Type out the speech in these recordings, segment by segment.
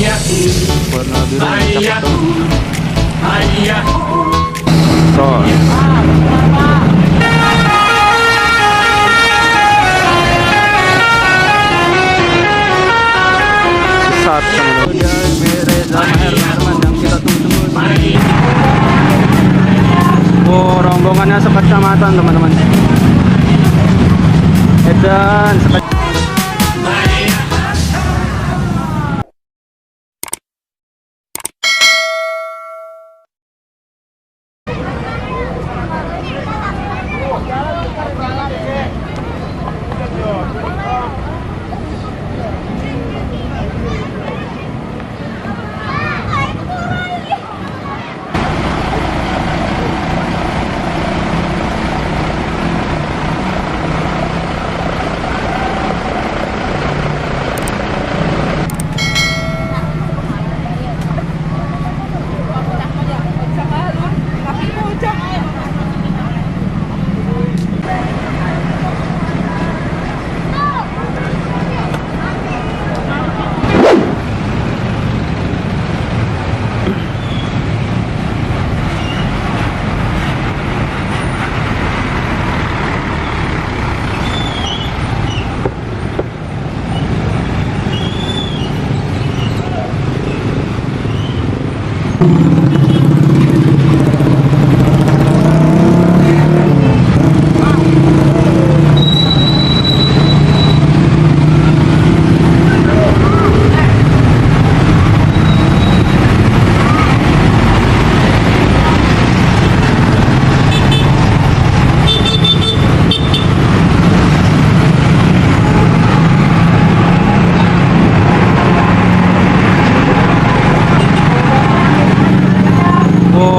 Warna biru cakep tuh. Sos. Besar teman-teman. Reza Maher teman-teman yang kita tunggu-tunggu. Oh, rombongannya sekecamatan teman-teman. Edan sekecamatan.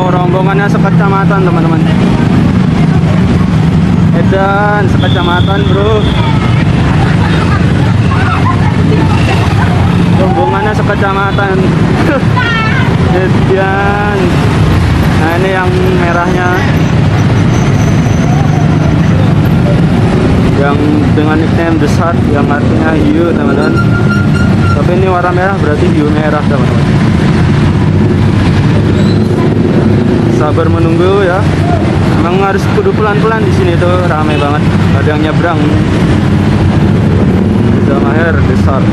Rombongannya sekecamatan teman-teman. Edan sekecamatan bro. Rombongannya sekecamatan. Edan. Nah ini yang merahnya, yang dengan nickname The Sun, yang artinya hiu teman-teman. Tapi ini warna merah berarti hiu merah teman-teman. Sabar menunggu ya. Emang harus kudu pelan-pelan di sini tuh, ramai banget. Ada yang nyebrang. Reza Maher besar.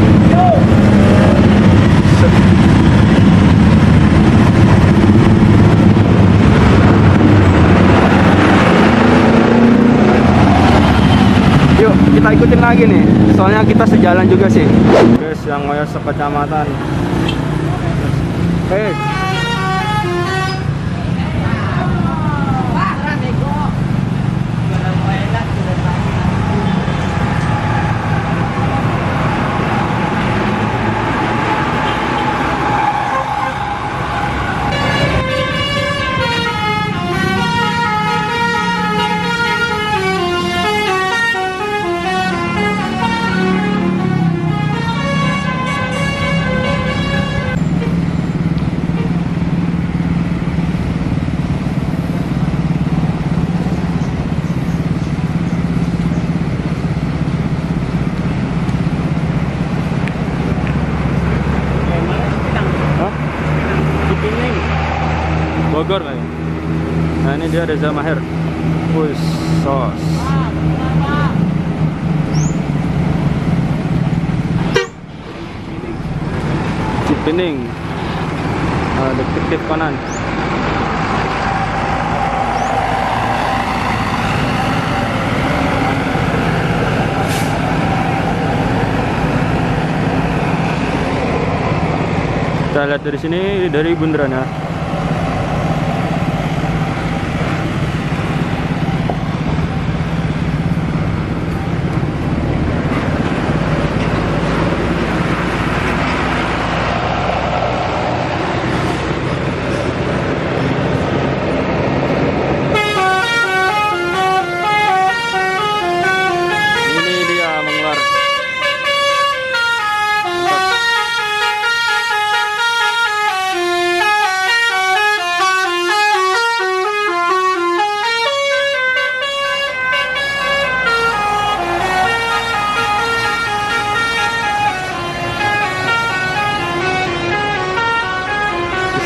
Yuk kita ikutin lagi nih. Soalnya kita sejalan juga sih. Guys, yang ngoyo sekecamatan. Hey. Bogor kayak. Nah ini dia Reza Maher. Wus sos. Cipining. Detektif Conan. Kita lihat dari sini, dari bundaran ya.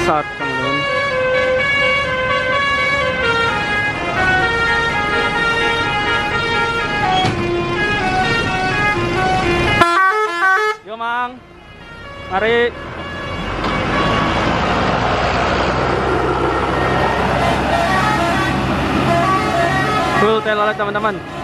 besar teman-teman. Yo Mang, mari. Full telolet teman-teman.